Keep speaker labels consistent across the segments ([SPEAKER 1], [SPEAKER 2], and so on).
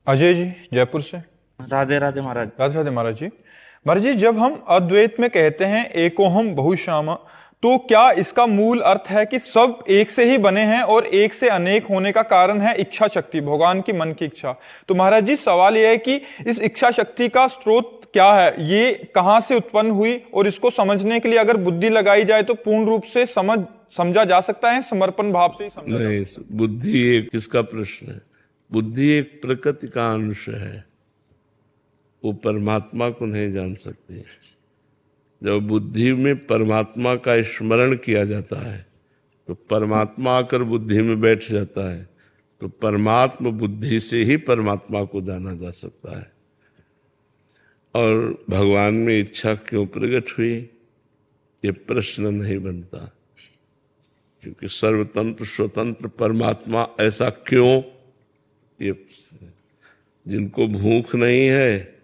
[SPEAKER 1] अजय जी, जयपुर से।
[SPEAKER 2] राधे राधे महाराज।
[SPEAKER 1] राधे राधे महाराज जी। महाराज जी, जब हम अद्वैत में कहते हैं एकोहम बहुश्याम, तो क्या इसका मूल अर्थ है कि सब एक से ही बने हैं और एक से अनेक होने का कारण है इच्छा शक्ति, भगवान की मन की इच्छा? तो महाराज जी, सवाल यह है कि इस इच्छा शक्ति का स्रोत क्या है, ये कहां से उत्पन्न हुई, और इसको समझने के लिए अगर बुद्धि लगाई जाए तो पूर्ण रूप से समझा जा सकता है, समर्पण भाव से ही समझा जा
[SPEAKER 3] नहीं,
[SPEAKER 1] सकता है?
[SPEAKER 3] बुद्धि एक किसका प्रश्न है? बुद्धि एक प्रकृति का अंश है, वो परमात्मा को नहीं जान सकती। जब बुद्धि में परमात्मा का स्मरण किया जाता है तो परमात्मा आकर बुद्धि में बैठ जाता है, तो परमात्मा बुद्धि से ही परमात्मा को जाना जा सकता है। और भगवान में इच्छा क्यों प्रकट हुई, ये प्रश्न नहीं बनता, क्योंकि सर्वतंत्र स्वतंत्र परमात्मा ऐसा क्यों, ये जिनको भूख नहीं है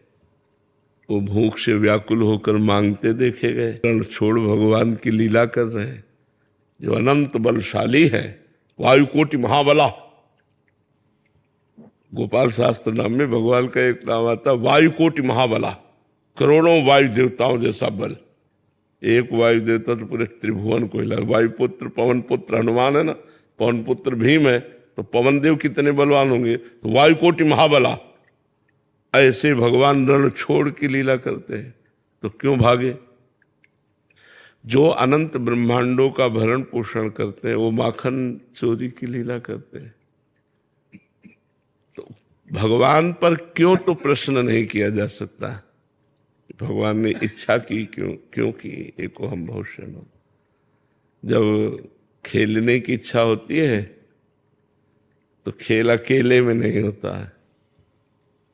[SPEAKER 3] वो भूख से व्याकुल होकर मांगते देखे गए। रण छोड़ भगवान की लीला कर रहे हैं, जो अनंत बलशाली है, वायुकोटि महाबला। गोपाल शास्त्र नाम में भगवान का एक नाम आता, वायुकोटि महाबला, करोड़ों वायु देवताओं जैसा बल। एक वायु देवता तो पूरे त्रिभुवन को हिला। वायुपुत्र पवन पुत्र हनुमान है ना, पवन पुत्र भीम है, तो पवन देव कितने बलवान होंगे, तो वायुकोटि महाबला। ऐसे भगवान रण छोड़ के लीला करते हैं, तो क्यों भागे? जो अनंत ब्रह्मांडों का भरण पोषण करते हैं वो माखन चोरी की लीला करते हैं। तो भगवान पर क्यों तो प्रश्न नहीं किया जा सकता। भगवान ने इच्छा की क्यों की? एको हम बहुश्याम। जब खेलने की इच्छा होती है तो खेल अकेले में नहीं होता है।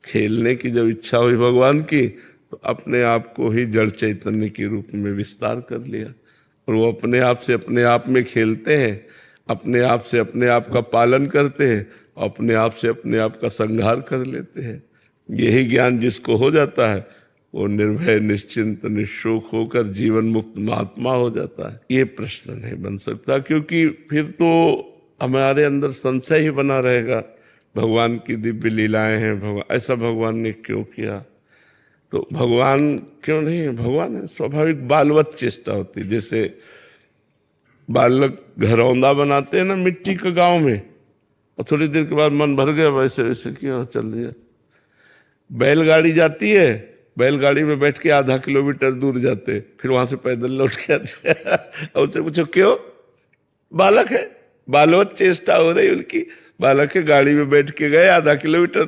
[SPEAKER 3] खेलने की जब इच्छा हुई भगवान की, तो अपने आप को ही जड़ चैतन्य के रूप में विस्तार कर लिया, और वो अपने आप में खेलते हैं, अपने आप से अपने आप का पालन करते हैं, अपने आप से अपने आप का संहार कर लेते हैं। यही ज्ञान जिसको हो जाता है वो निर्भय निश्चिंत निशोक होकर जीवन मुक्त महात्मा हो जाता है। ये प्रश्न नहीं बन सकता, क्योंकि फिर तो हमारे अंदर संशय ही बना रहेगा, भगवान की दिव्य लीलाएं हैं, भगवान ऐसा भगवान ने क्यों किया। तो भगवान क्यों नहीं है? भगवान है, स्वाभाविक बालवत चेष्टा होती है। जैसे बालक घरौंदा बनाते हैं ना मिट्टी के गांव में, और थोड़ी देर के बाद मन भर गया, वैसे वैसे क्यों चल रही है। बैलगाड़ी जाती है, बैलगाड़ी में बैठ के आधा किलोमीटर दूर जाते, फिर वहां से पैदल लौट के आते और उनसे पूछो क्यों? बालक है, बालवत चेष्टा हो रही उनकी। बालक के गाड़ी में बैठ के गए, आधा किलोमीटर